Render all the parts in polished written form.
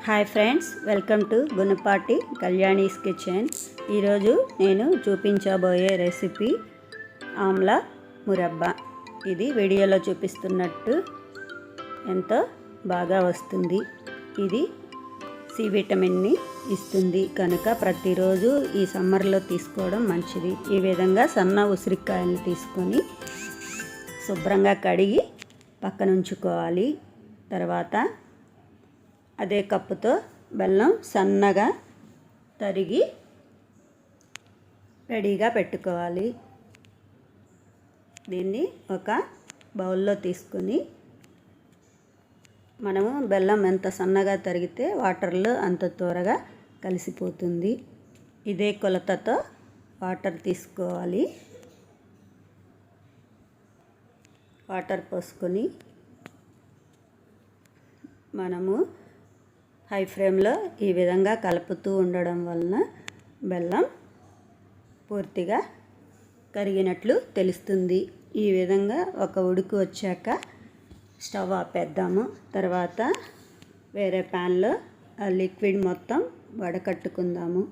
Hi friends, welcome to Gunapati Kalyani's kitchen. ఈరోజు నేను చూపించబోయే రెసిపీ ఆమ్లా మురబ్బా. ఇది వీడియోలో చూపిస్తున్నట్టు ఎంతో బాగా వస్తుంది. ఇది సి విటమిన్ని ఇస్తుంది కనుక ప్రతిరోజు ఈ సమ్మర్లో తీసుకోవడం మంచిది. ఈ విధంగా సన్న ఉసిరికాయలు తీసుకొని శుభ్రంగా కడిగి పక్కన ఉంచుకోవాలి. తర్వాత అదే కప్పుతో బెల్లం సన్నగా తరిగి రెడీగా పెట్టుకోవాలి. దీన్ని ఒక బౌల్లో తీసుకొని మనము బెల్లం ఎంత సన్నగా తరిగితే వాటర్లో అంత త్వరగా కలిసిపోతుంది. ఇదే కొలతతో వాటర్ తీసుకోవాలి. వాటర్ పోసుకొని మనము హై ఫ్లేమ్లో ఈ విధంగా కలుపుతూ ఉండడం వలన బెల్లం పూర్తిగా కరిగినట్లు తెలుస్తుంది. ఈ విధంగా ఒక ఉడుకు వచ్చాక స్టవ్ ఆపేద్దాము. తర్వాత వేరే ప్యాన్లో ఆ లిక్విడ్ మొత్తం వడకట్టుకుందాము.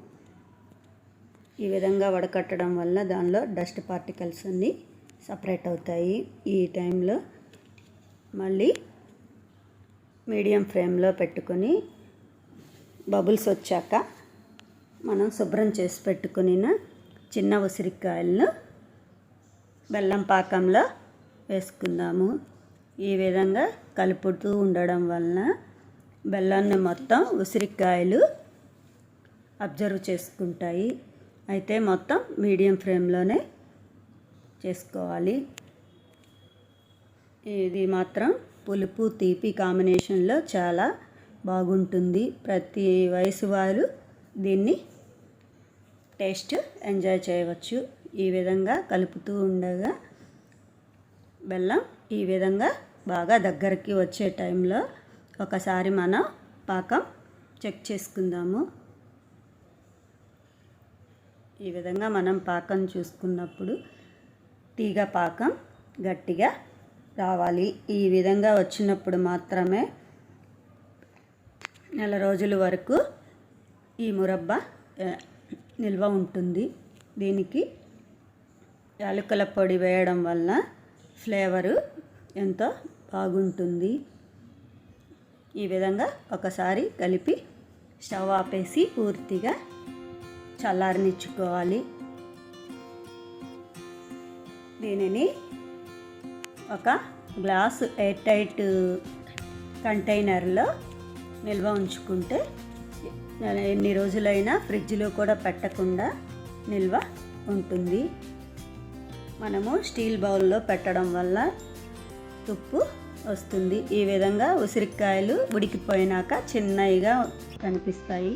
ఈ విధంగా వడకట్టడం వల్ల దానిలో డస్ట్ పార్టికల్స్ అన్నీ సపరేట్ అవుతాయి. ఈ టైంలో మళ్ళీ మీడియం ఫ్లేమ్లో పెట్టుకొని బబుల్స్ వచ్చాక మనం శుభ్రం చేసి పెట్టుకున్న చిన్న ఉసిరికాయలను బెల్లం పాకంలో వేసుకుందాము. ఈ విధంగా కలుపుతూ ఉండడం వలన బెల్లాన్ని మొత్తం ఉసిరికాయలు అబ్జర్వ్ చేసుకుంటాయి. అయితే మొత్తం మీడియం ఫ్లేమ్లోనే చేసుకోవాలి. ఇది మాత్రం పులుపు తీపి కాంబినేషన్లో చాలా బాగుంటుంది. ప్రతి వయసు వారు దీన్ని టేస్ట్ ఎంజాయ్ చేయవచ్చు. ఈ విధంగా కలుపుతూ ఉండగా బెల్లం ఈ విధంగా బాగా దగ్గరికి వచ్చే టైంలో ఒకసారి మనం పాకం చెక్ చేసుకుందాము. ఈ విధంగా మనం పాకం చూసుకున్నప్పుడు తీగ పాకం గట్టిగా రావాలి. ఈ విధంగా వచ్చినప్పుడు మాత్రమే నెల రోజుల వరకు ఈ మురబ్బా నిల్వ ఉంటుంది. దీనికి యాలకుల పొడి వేయడం వల్ల ఫ్లేవరు ఎంతో బాగుంటుంది. ఈ విధంగా ఒకసారి కలిపి స్టవ్ ఆపేసి పూర్తిగా చల్లారనిచ్చుకోవాలి. దీనిని ఒక గ్లాస్ ఎయిర్ టైట్ కంటైనర్లో నిల్వ ఉంచుకుంటే ఎన్ని రోజులైనా ఫ్రిడ్జ్లో కూడా పెట్టకుండా నిల్వ ఉంటుంది. మనము స్టీల్ బౌల్లో పెట్టడం వల్ల తుప్పు వస్తుంది. ఈ విధంగా ఉసిరికాయలు ఉడికిపోయినాక చిన్నగా కనిపిస్తాయి.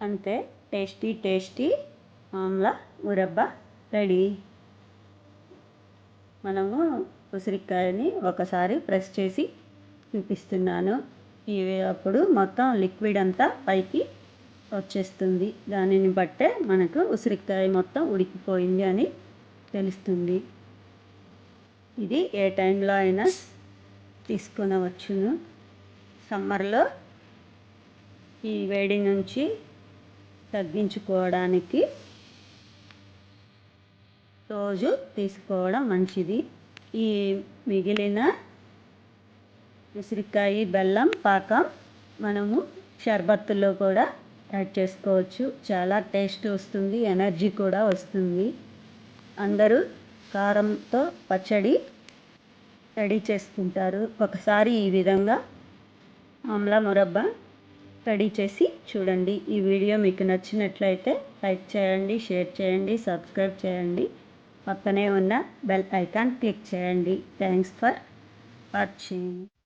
అంతే, టేస్టీ ఆమ్లా మురబ్బా రెడీ. మనము ఉసిరికాయని ఒకసారి ప్రెస్ చేసి చూపిస్తున్నాను. అప్పుడు మొత్తం లిక్విడ్ అంతా పైకి వచ్చేస్తుంది. దానిని బట్టే మనకు ఉసిరికాయ మొత్తం ఉడికిపోయింది అని తెలుస్తుంది. ఇది ఏ టైంలో అయినా తీసుకొనవచ్చును. సమ్మర్లో ఈ వేడి నుంచి తగ్గించుకోవడానికి రోజు తీసుకోవడం మంచిది. ఈ మిగిలిన ఉసిరికాయ బెల్లం పాకం మనము షర్బత్తులో కూడా యాడ్ చేసుకోవచ్చు. చాలా టేస్ట్ వస్తుంది, ఎనర్జీ కూడా వస్తుంది. అందరూ కారంతో పచ్చడి రెడీ చేసుకుంటారు. ఒకసారి ఈ విధంగా ఆమ్లా మురబ్బా రెడీ చేసి చూడండి. ఈ వీడియో మీకు నచ్చినట్లయితే లైక్ చేయండి, షేర్ చేయండి, సబ్స్క్రైబ్ చేయండి. పక్కనే ఉన్న బెల్ ఐకాన్ క్లిక్ చేయండి. Thanks for watching.